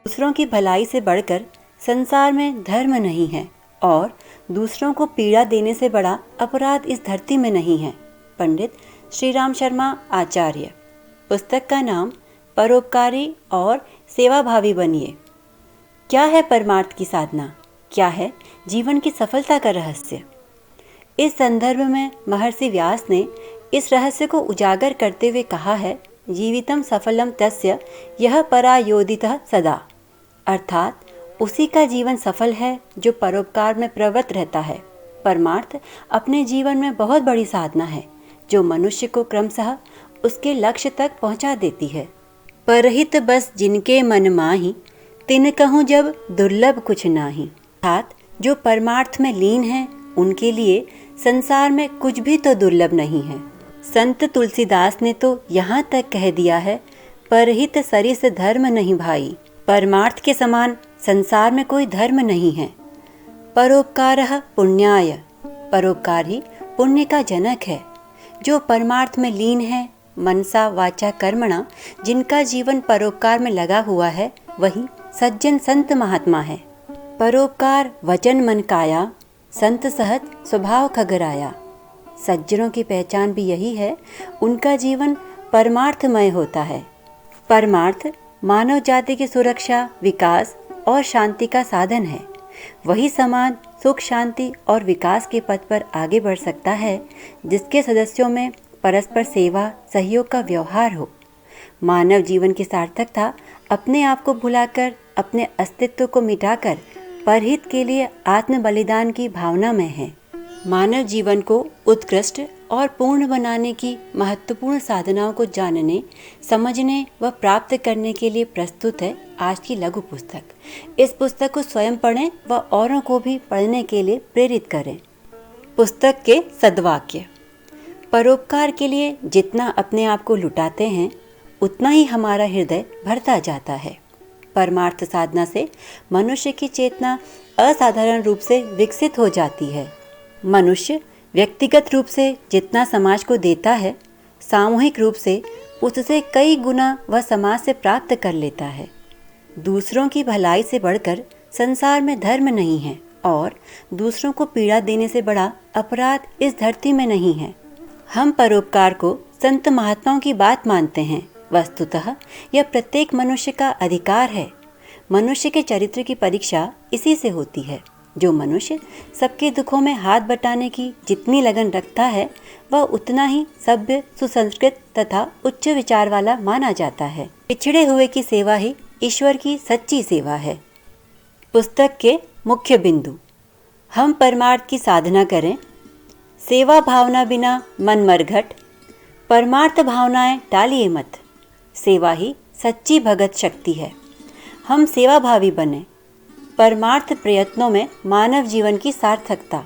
दूसरों की भलाई से बढ़कर संसार में धर्म नहीं है और दूसरों को पीड़ा देने से बड़ा अपराध इस धरती में नहीं है। पंडित श्री राम शर्मा आचार्य। पुस्तक का नाम परोपकारी और सेवाभावी बनिए। क्या है परमार्थ की साधना? क्या है जीवन की सफलता का रहस्य? इस संदर्भ में महर्षि व्यास ने इस रहस्य को उजागर करते हुए कहा है, जीवितम सफलम तस्य यह परायोदितः सदा। अर्थात उसी का जीवन सफल है जो परोपकार में प्रवृत्त रहता है। परमार्थ अपने जीवन में बहुत बड़ी साधना है जो मनुष्य को क्रमशः उसके लक्ष्य तक पहुंचा देती है। परहित बस जिनके मन माही, तिन कहूँ जब दुर्लभ कुछ नाही। अर्थात जो परमार्थ में लीन है उनके लिए संसार में कुछ भी तो दुर्लभ नहीं है। संत तुलसीदास ने तो यहाँ तक कह दिया है, परहित सरिस धर्म नहीं भाई। परमार्थ के समान संसार में कोई धर्म नहीं है। परोपकारः पुण्याय। परोपकार ही पुण्य का जनक है। जो परमार्थ में लीन है, मनसा वाचा कर्मणा, जिनका जीवन परोपकार में लगा हुआ है, वही सज्जन संत महात्मा है। परोपकार वचन मन काया, संत सहत स्वभाव खगराया। सज्जनों की पहचान भी यही है, उनका जीवन परमार्थमय होता है। परमार्थ मानव जाति की सुरक्षा, विकास और शांति का साधन है। वही समाज सुख, शांति और विकास के पथ पर आगे बढ़ सकता है जिसके सदस्यों में परस्पर सेवा, सहयोग का व्यवहार हो। मानव जीवन की सार्थकता अपने आप को भुलाकर, अपने अस्तित्व को मिटाकर परहित के लिए आत्म बलिदान की भावना में है। मानव जीवन को उत्कृष्ट और पूर्ण बनाने की महत्वपूर्ण साधनाओं को जानने, समझने व प्राप्त करने के लिए प्रस्तुत है आज की लघु पुस्तक। इस पुस्तक को स्वयं पढ़ें व औरों को भी पढ़ने के लिए प्रेरित करें। पुस्तक के सद्वाक्य। परोपकार के लिए जितना अपने आप को लुटाते हैं, उतना ही हमारा हृदय भरता जाता है। परमार्थ साधना से मनुष्य की चेतना असाधारण रूप से विकसित हो जाती है। मनुष्य व्यक्तिगत रूप से जितना समाज को देता है, सामूहिक रूप से उससे कई गुना वह समाज से प्राप्त कर लेता है। दूसरों की भलाई से बढ़कर संसार में धर्म नहीं है और दूसरों को पीड़ा देने से बड़ा अपराध इस धरती में नहीं है। हम परोपकार को संत महात्माओं की बात मानते हैं। वस्तुतः यह प्रत्येक मनुष्य का अधिकार है। मनुष्य के चरित्र की परीक्षा इसी से होती है। जो मनुष्य सबके दुखों में हाथ बटाने की जितनी लगन रखता है, वह उतना ही सभ्य, सुसंस्कृत तथा उच्च विचार वाला माना जाता है। पिछड़े हुए की सेवा ही ईश्वर की सच्ची सेवा है। पुस्तक के मुख्य बिंदु। हम परमार्थ की साधना करें। सेवा भावना बिना मन मरघट। परमार्थ भावनाएं टालिए मत। सेवा ही सच्ची भगत शक्ति है। हम सेवाभावी बने। परमार्थ प्रयत्नों में मानव जीवन की सार्थकता।